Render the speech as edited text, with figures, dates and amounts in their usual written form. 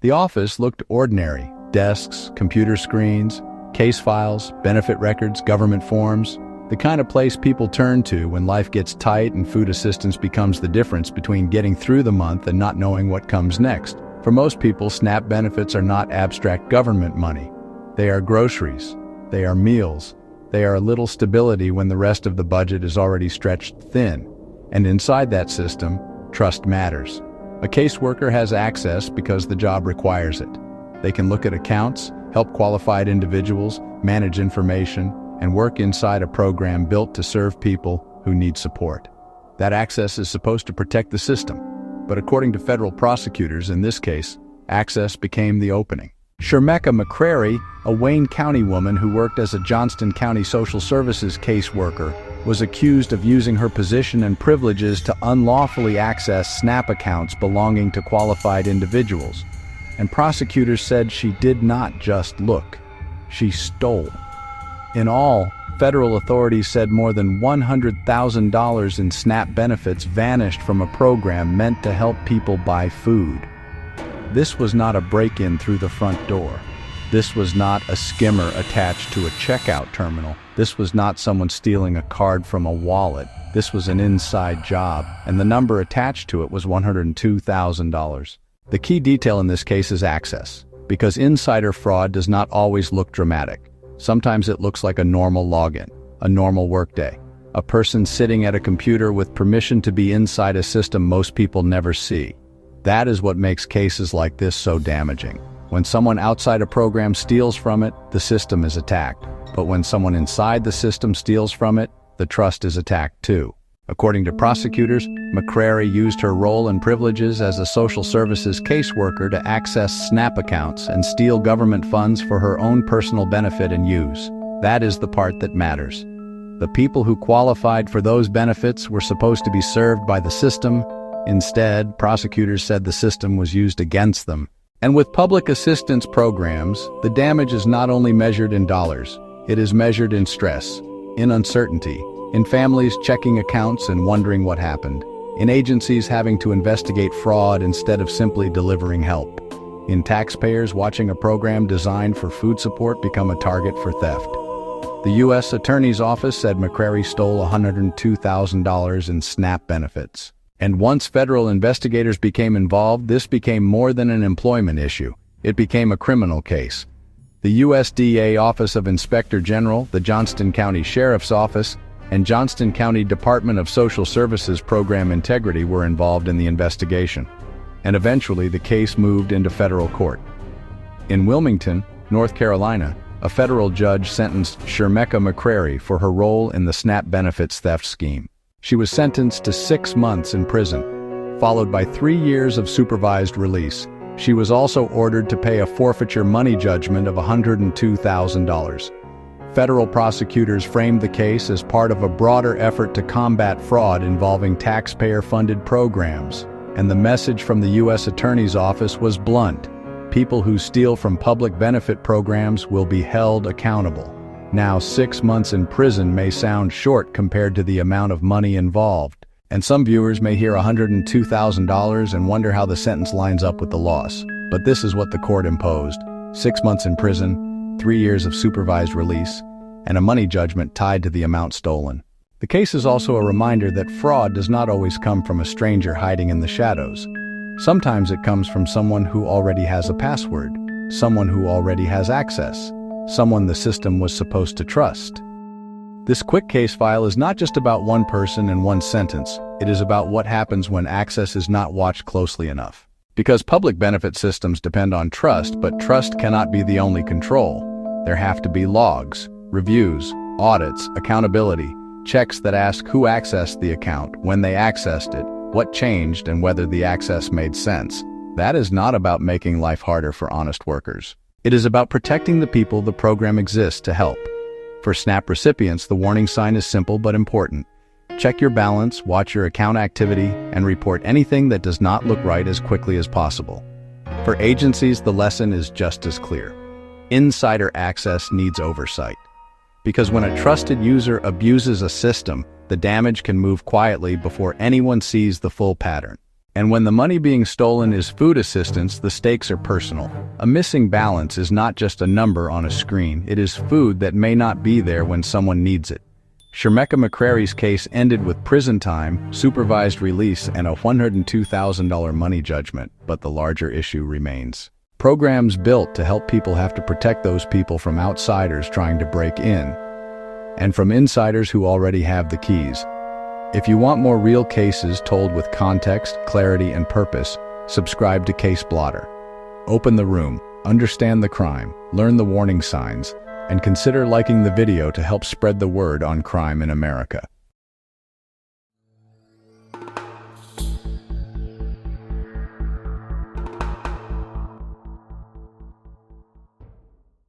The office looked ordinary: desks, computer screens, case files, benefit records, government forms. The kind of place people turn to when life gets tight and food assistance becomes the difference between getting through the month and not knowing what comes next. For most people, SNAP benefits are not abstract government money. They are groceries. They are meals. They are a little stability when the rest of the budget is already stretched thin. And inside that system, trust matters. A caseworker has access because the job requires it. They can look at accounts, help qualified individuals, manage information, and work inside a program built to serve people who need support. That access is supposed to protect the system, but according to federal prosecutors in this case, access became the opening. Shermeca McCrary, a Wayne County woman who worked as a Johnston County Social Services caseworker, was accused of using her position and privileges to unlawfully access SNAP accounts belonging to qualified individuals. And prosecutors said she did not just look, she stole. In all, federal authorities said more than $100,000 in SNAP benefits vanished from a program meant to help people buy food. This was not a break-in through the front door. This was not a skimmer attached to a checkout terminal. This was not someone stealing a card from a wallet. This was an inside job, and the number attached to it was $102,000. The key detail in this case is access, because insider fraud does not always look dramatic. Sometimes it looks like a normal login, a normal workday, a person sitting at a computer with permission to be inside a system most people never see. That is what makes cases like this so damaging. When someone outside a program steals from it, the system is attacked. But when someone inside the system steals from it, the trust is attacked too. According to prosecutors, McCrary used her role and privileges as a social services caseworker to access SNAP accounts and steal government funds for her own personal benefit and use. That is the part that matters. The people who qualified for those benefits were supposed to be served by the system. Instead, prosecutors said the system was used against them. And with public assistance programs, the damage is not only measured in dollars, it is measured in stress, in uncertainty, in families checking accounts and wondering what happened, in agencies having to investigate fraud instead of simply delivering help, in taxpayers watching a program designed for food support become a target for theft. The U.S. Attorney's Office said McCrary stole $102,000 in SNAP benefits. And once federal investigators became involved, this became more than an employment issue. It became a criminal case. The USDA Office of Inspector General, the Johnston County Sheriff's Office, and Johnston County Department of Social Services Program Integrity were involved in the investigation. And eventually the case moved into federal court. In Wilmington, North Carolina, a federal judge sentenced Shermeca McCrary for her role in the SNAP benefits theft scheme. She was sentenced to 6 months in prison, followed by 3 years of supervised release. She was also ordered to pay a forfeiture money judgment of $102,000. Federal prosecutors framed the case as part of a broader effort to combat fraud involving taxpayer-funded programs. And the message from the U.S. Attorney's Office was blunt. People who steal from public benefit programs will be held accountable. Now, 6 months in prison may sound short compared to the amount of money involved, and some viewers may hear $102,000 and wonder how the sentence lines up with the loss. But this is what the court imposed: 6 months in prison, 3 years of supervised release, and a money judgment tied to the amount stolen. The case is also a reminder that fraud does not always come from a stranger hiding in the shadows. Sometimes it comes from someone who already has a password, someone who already has access, someone the system was supposed to trust. This quick case file is not just about one person and one sentence. It is about what happens when access is not watched closely enough. Because public benefit systems depend on trust, but trust cannot be the only control. There have to be logs, reviews, audits, accountability, checks that ask who accessed the account, when they accessed it, what changed, and whether the access made sense. That is not about making life harder for honest workers. It is about protecting the people the program exists to help. For SNAP recipients, the warning sign is simple but important. Check your balance, watch your account activity, and report anything that does not look right as quickly as possible. For agencies, the lesson is just as clear. Insider access needs oversight. Because when a trusted user abuses a system, the damage can move quietly before anyone sees the full pattern. And when the money being stolen is food assistance, the stakes are personal. A missing balance is not just a number on a screen, it is food that may not be there when someone needs it. Shermeca McCrary's case ended with prison time, supervised release, and a $102,000 money judgment, but the larger issue remains. Programs built to help people have to protect those people from outsiders trying to break in, and from insiders who already have the keys. If you want more real cases told with context, clarity, and purpose, subscribe to CaseBlotter. Open the room, understand the crime, learn the warning signs, and consider liking the video to help spread the word on crime in America.